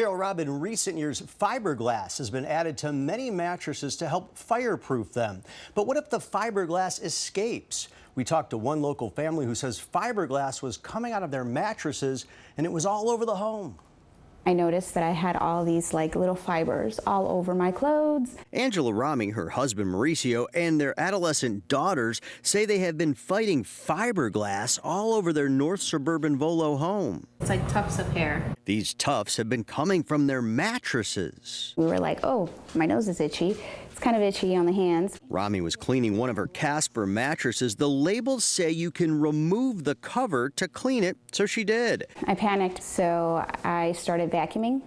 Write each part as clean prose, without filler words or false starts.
Carol, Rob, in recent years, fiberglass has been added to many mattresses to help fireproof them. But what if the fiberglass escapes? We talked to one local family who says fiberglass was coming out of their mattresses and it was all over the home. I noticed that I had all these little fibers all over my clothes. Angela Raming, her husband Mauricio, and their adolescent daughters say they have been fighting fiberglass all over their north suburban Volo home. It's like tufts of hair. These tufts have been coming from their mattresses. We were like, oh, my nose is itchy. It's kind of itchy on the hands. Rami was cleaning one of her Casper mattresses. The labels say you can remove the cover to clean it, so she did. I panicked, so I started vacuuming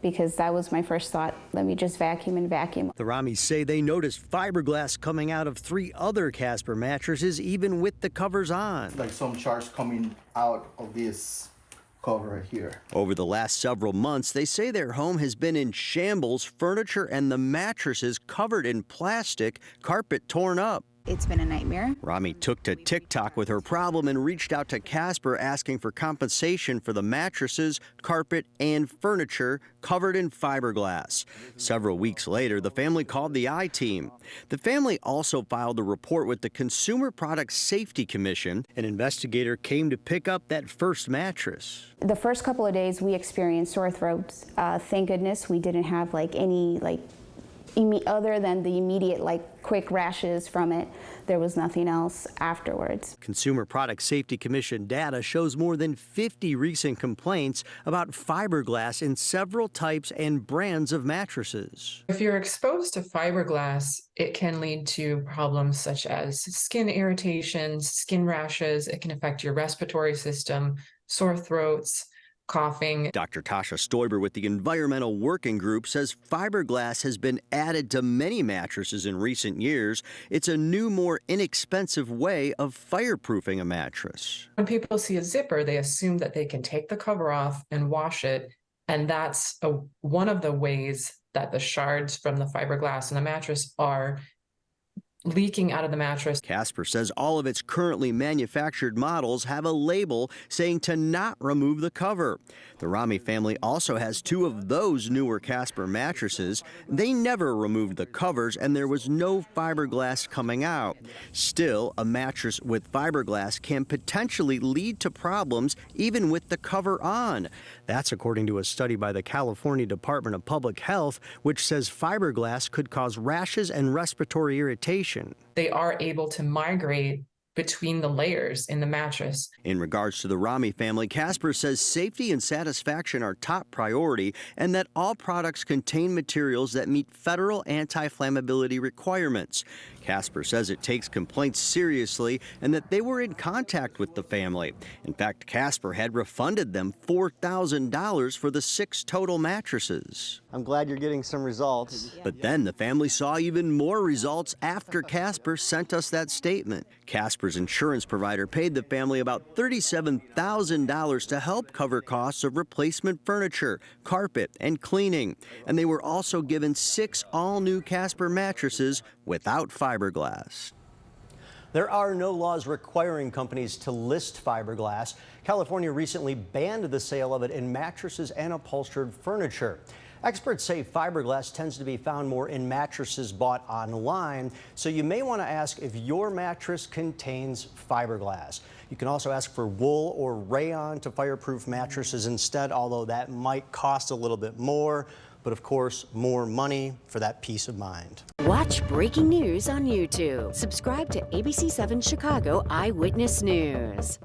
because that was my first thought. Let me just vacuum and vacuum. The Ramis say they noticed fiberglass coming out of 3 other Casper mattresses, even with the covers on. Like some shards coming out of this cover right here. Over the last several months, they say their home has been in shambles, furniture and the mattresses covered in plastic, carpet torn up. It's been a nightmare. Rami took to TikTok with her problem and reached out to Casper asking for compensation for the mattresses, carpet, and furniture covered in fiberglass. Several weeks later, the family called the I-Team. The family also filed a report with the Consumer Product Safety Commission. An investigator came to pick up that first mattress. The first couple of days we experienced sore throats. Thank goodness we didn't have any other than the immediate quick rashes from it. There was nothing else afterwards. Consumer Product Safety Commission data shows more than 50 recent complaints about fiberglass in several types and brands of mattresses. If you're exposed to fiberglass, it can lead to problems such as skin irritations, skin rashes. It can affect your respiratory system, sore throats, coughing. Dr. Tasha Stoiber with the Environmental Working Group says fiberglass has been added to many mattresses in recent years. It's a new, more inexpensive way of fireproofing a mattress. When people see a zipper, they assume that they can take the cover off and wash it, and that's one of the ways that the shards from the fiberglass in the mattress are leaking out of the mattress. Casper says all of its currently manufactured models have a label saying to not remove the cover. The Rami family also has 2 of those newer Casper mattresses. They never removed the covers and there was no fiberglass coming out. Still, a mattress with fiberglass can potentially lead to problems even with the cover on. That's according to a study by the California Department of Public Health, which says fiberglass could cause rashes and respiratory irritation. They are able to migrate between the layers in the mattress. In regards to the Rami family, Casper says safety and satisfaction are top priority and that all products contain materials that meet federal anti-flammability requirements. Casper says it takes complaints seriously and that they were in contact with the family. In fact, Casper had refunded them $4,000 for the 6 total mattresses. I'm glad you're getting some results. But then the family saw even more results after Casper sent us that statement. Casper's insurance provider paid the family about $37,000 to help cover costs of replacement furniture, carpet, and cleaning. And they were also given 6 all-new Casper mattresses without fiberglass. There are no laws requiring companies to list fiberglass. California recently banned the sale of it in mattresses and upholstered furniture. Experts say fiberglass tends to be found more in mattresses bought online, so you may want to ask if your mattress contains fiberglass. You can also ask for wool or rayon to fireproof mattresses instead, although that might cost a little bit more, but of course, more money for that peace of mind. Watch breaking news on YouTube. Subscribe to ABC7 Chicago Eyewitness News.